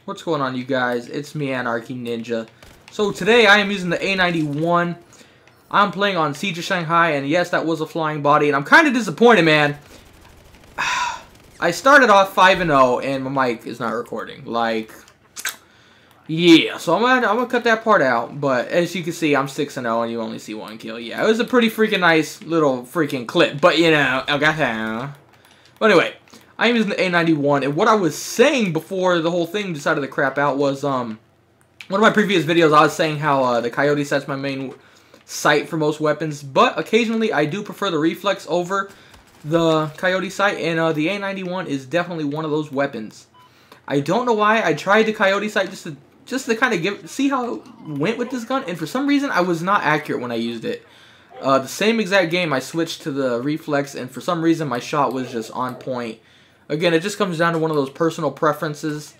What's going on, you guys? It's me, Anarchy Ninja. So today I am using the A-91. I'm playing on Siege of Shanghai, and yes, that was a flying body, and I'm kind of disappointed, man. I started off 5-0, and my mic is not recording. Like, yeah, so I'm gonna cut that part out, but as you can see, I'm 6-0, and you only see one kill. Yeah, it was a pretty freaking nice little freaking clip, but you know, okay. But anyway, I'm using the A-91, and what I was saying before the whole thing decided to crap out was, one of my previous videos, I was saying how the Coyote sight's my main sight for most weapons, but occasionally I do prefer the Reflex over the Coyote sight, and the A-91 is definitely one of those weapons. I don't know why. I tried the Coyote sight just to kind of see how it went with this gun, and for some reason I was not accurate when I used it. The same exact game I switched to the Reflex, and for some reason my shot was just on point. Again, it just comes down to one of those personal preferences,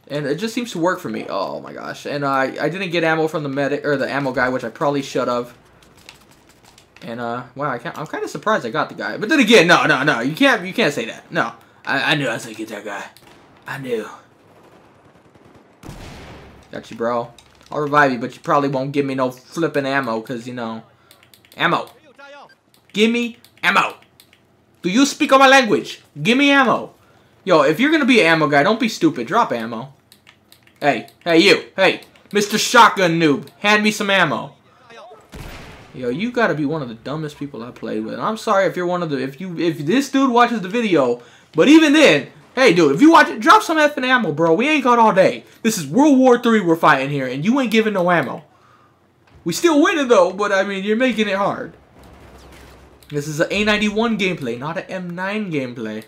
and it just seems to work for me. Oh my gosh! And I didn't get ammo from the medic or the ammo guy, which I probably should have. And wow, I'm kind of surprised I got the guy. But then again, no, you can't say that. No, I knew I was gonna get that guy. I knew. Got you, bro. I'll revive you, but you probably won't give me no flipping ammo, cause you know, ammo. Give me ammo. Do you speak my language? Give me ammo. Yo, if you're gonna be an ammo guy, don't be stupid. Drop ammo. Hey, you. Hey, Mr. Shotgun Noob, hand me some ammo. Yo, you gotta be one of the dumbest people I played with. I'm sorry if you're one of the if this dude watches the video, but even then, hey dude, if you watch it, drop some effing ammo, bro. We ain't got all day. This is World War III we're fighting here, and you ain't giving no ammo. We still winning though, but I mean, you're making it hard. This is an A-91 gameplay, not an M9 gameplay.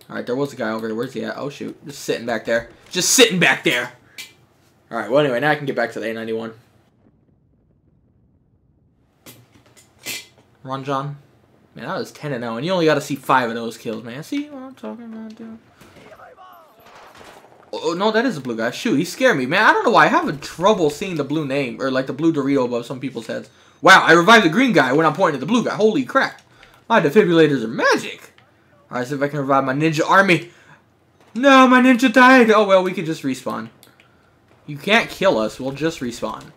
Alright, there was a guy over there. Where's he at? Oh, shoot. Just sitting back there. Just sitting back there. Alright, well, anyway, now I can get back to the A-91. Run, John. Man, that was 10-0, and you only got to see 5 of those kills, man. See what I'm talking about, dude? Oh, no, that is a blue guy. Shoot, he scared me, man. I don't know why. I have trouble seeing the blue name, or like the blue Dorito above some people's heads. Wow, I revived the green guy when I'm pointing at the blue guy. Holy crap. My defibrillators are magic. Alright, see if I can revive my ninja army. No, my ninja died. Oh, well, we could just respawn. You can't kill us. We'll just respawn.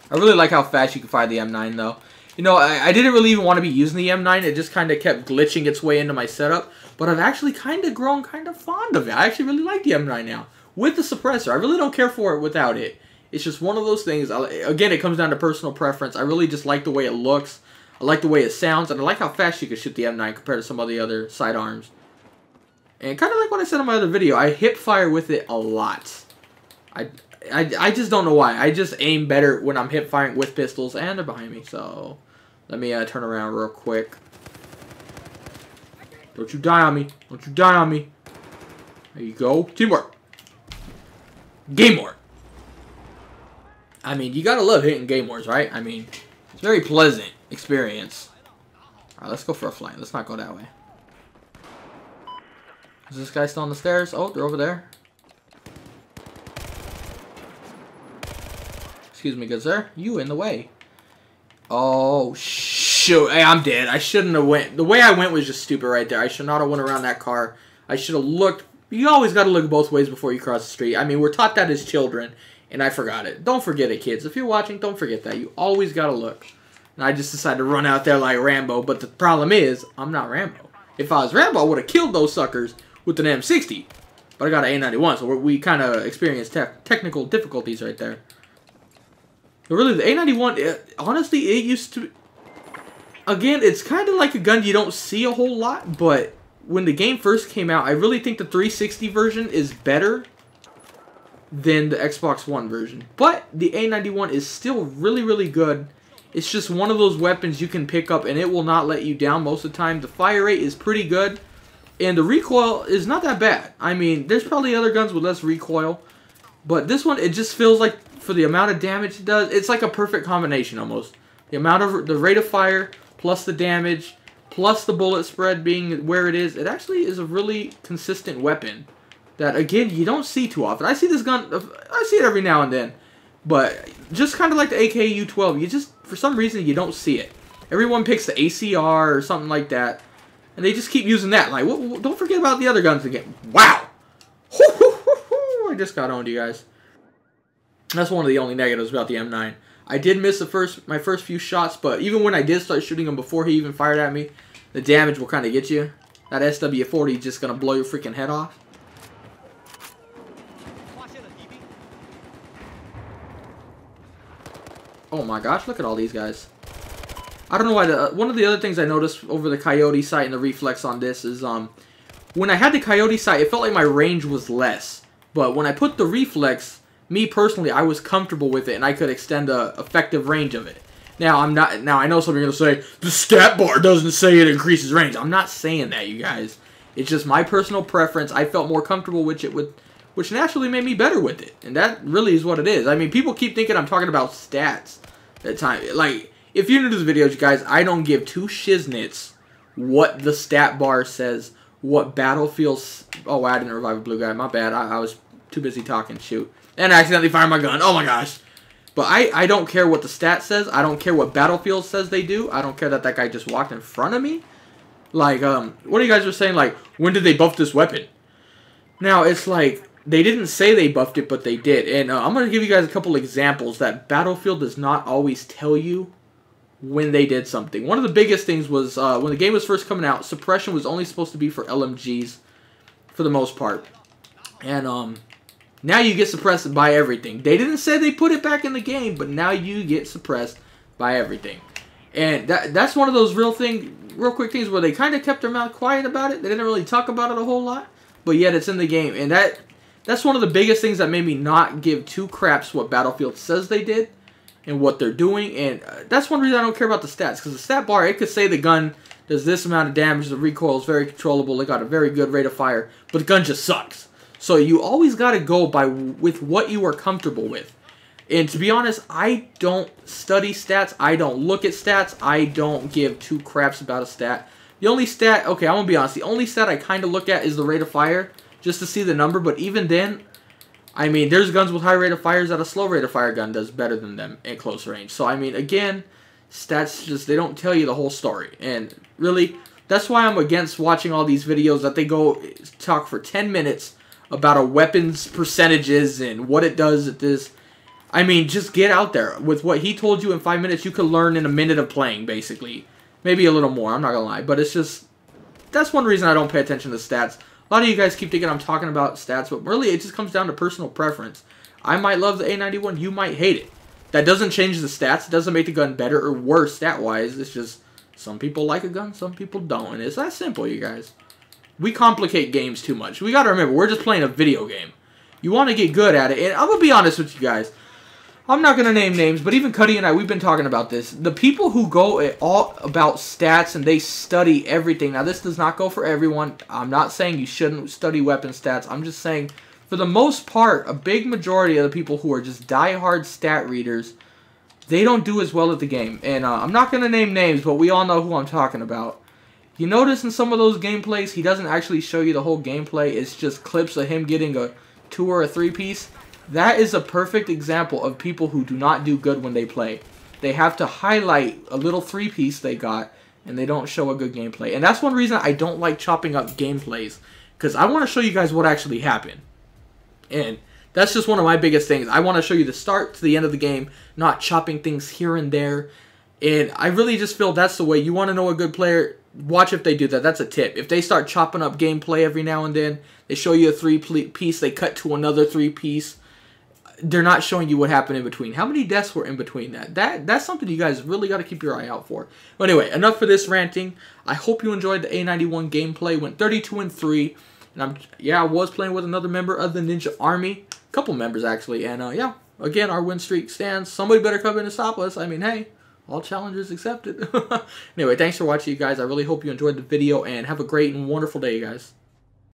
I really like how fast you can fire the M9, though. You know, I didn't really even want to be using the M9. It just kind of kept glitching its way into my setup. But I've actually kind of grown kind of fond of it. I actually really like the M9 now. With the suppressor. I really don't care for it without it. It's just one of those things. Again, it comes down to personal preference. I really just like the way it looks. I like the way it sounds. And I like how fast you can shoot the M9 compared to some of the other sidearms. And kind of like what I said in my other video, I hip fire with it a lot. I just don't know why. I just aim better when I'm hip firing with pistols. And they're behind me. So let me turn around real quick. Don't you die on me. Don't you die on me. There you go. Teamwork. Game war. I mean, you gotta love hitting game wars, right? I mean, it's a very pleasant experience. Alright, let's go for a flank. Let's not go that way. Is this guy still on the stairs? Oh, they're over there. Excuse me, good sir. You in the way. Oh, shoot. Hey, I'm dead. I shouldn't have went. The way I went was just stupid right there. I should not have went around that car. I should have looked. You always gotta look both ways before you cross the street. I mean, we're taught that as children. And I forgot it. Don't forget it, kids. If you're watching, don't forget that. You always gotta look. And I just decided to run out there like Rambo. But the problem is, I'm not Rambo. If I was Rambo, I would have killed those suckers with an M60. But I got an A-91, so we kind of experienced technical difficulties right there. But really, the A-91, honestly, it used to... Again, it's kind of like a gun you don't see a whole lot. But when the game first came out, I really think the 360 version is better than the Xbox One version. But the A-91 is still really, really good. It's just one of those weapons you can pick up and it will not let you down most of the time. The fire rate is pretty good. And the recoil is not that bad. I mean, there's probably other guns with less recoil. But this one, it just feels like, for the amount of damage it does, it's like a perfect combination almost. The amount of, the rate of fire, plus the damage, plus the bullet spread being where it is. It actually is a really consistent weapon that, again, you don't see too often. I see this gun, I see it every now and then. But just kind of like the AKU-12, you just, for some reason, you don't see it. Everyone picks the ACR or something like that. And they just keep using that. Like, don't forget about the other guns again. Wow! I just got owned, you guys. That's one of the only negatives about the M9. I did miss my first few shots, but even when I did start shooting him before he even fired at me, the damage will kind of get you. That SW40 is just going to blow your freaking head off. Oh my gosh, look at all these guys. I don't know why. One of the other things I noticed over the Coyote sight and the reflex on this is when I had the Coyote sight, it felt like my range was less. But when I put the reflex, me personally, I was comfortable with it and I could extend the effective range of it. Now I know some are gonna say the stat bar doesn't say it increases range. I'm not saying that, you guys. It's just my personal preference. I felt more comfortable with it, which naturally made me better with it, and that really is what it is. I mean, people keep thinking I'm talking about stats at time. Like, if you're new to the videos, you guys, I don't give two shiznits what the stat bar says, what battlefields. Oh, I didn't revive a blue guy. My bad. I was too busy talking. Shoot, and I accidentally fired my gun. Oh my gosh. But I don't care what the stat says. I don't care what Battlefield says they do. I don't care that that guy just walked in front of me. Like, what you guys are saying, like, when did they buff this weapon? Now, it's like, they didn't say they buffed it, but they did. And I'm going to give you guys a couple examples that Battlefield does not always tell you when they did something. One of the biggest things was, when the game was first coming out, suppression was only supposed to be for LMGs, for the most part. And, now you get suppressed by everything. They didn't say they put it back in the game, but now you get suppressed by everything. And that's one of those real quick things where they kind of kept their mouth quiet about it. They didn't really talk about it a whole lot, but yet it's in the game. And that's one of the biggest things that made me not give two craps what Battlefield says they did and what they're doing. And that's one reason I don't care about the stats, because the stat bar, it could say the gun does this amount of damage, the recoil is very controllable, it got a very good rate of fire, but the gun just sucks. So you always got to go with what you are comfortable with. And to be honest, I don't study stats. I don't look at stats. I don't give two craps about a stat. The only stat, okay, I'm going to be honest, the only stat I kind of look at is the rate of fire, just to see the number. But even then, I mean, there's guns with high rate of fires that a slow rate of fire gun does better than them at close range. So, I mean, again, stats just, they don't tell you the whole story. And really, that's why I'm against watching all these videos that they go talk for 10 minutes about a weapon's percentages and what it does at this. I mean, just get out there. With what he told you in 5 minutes, you could learn in a minute of playing, basically. Maybe a little more, I'm not going to lie. But it's just, that's one reason I don't pay attention to stats. A lot of you guys keep thinking I'm talking about stats, but really it just comes down to personal preference. I might love the A-91, you might hate it. That doesn't change the stats. It doesn't make the gun better or worse stat-wise. It's just, some people like a gun, some people don't. And it's that simple, you guys. We complicate games too much. We gotta remember, we're just playing a video game. You want to get good at it, and I'm gonna be honest with you guys. I'm not gonna name names, but even Cuddy and I, we've been talking about this. The people who go all about stats and they study everything. Now, this does not go for everyone. I'm not saying you shouldn't study weapon stats. I'm just saying, for the most part, a big majority of the people who are just die-hard stat readers, they don't do as well at the game. And I'm not gonna name names, but we all know who I'm talking about. You notice in some of those gameplays, he doesn't actually show you the whole gameplay. It's just clips of him getting a 2 or a 3-piece. That is a perfect example of people who do not do good when they play. They have to highlight a little 3-piece they got, and they don't show a good gameplay. And that's one reason I don't like chopping up gameplays, because I want to show you guys what actually happened. And that's just one of my biggest things. I want to show you the start to the end of the game, not chopping things here and there. And I really just feel that's the way. You want to know a good player, watch if they do that. That's a tip. If they start chopping up gameplay every now and then, they show you a 3-piece, they cut to another 3-piece, they're not showing you what happened in between. How many deaths were in between that? That's something you guys really got to keep your eye out for. But anyway, enough for this ranting. I hope you enjoyed the A-91 gameplay. Went 32-3. And I was playing with another member of the Ninja Army. A couple members, actually. And yeah, again, our win streak stands. Somebody better come in and stop us. I mean, hey, all challenges accepted. Anyway, thanks for watching, you guys. I really hope you enjoyed the video. And have a great and wonderful day, you guys.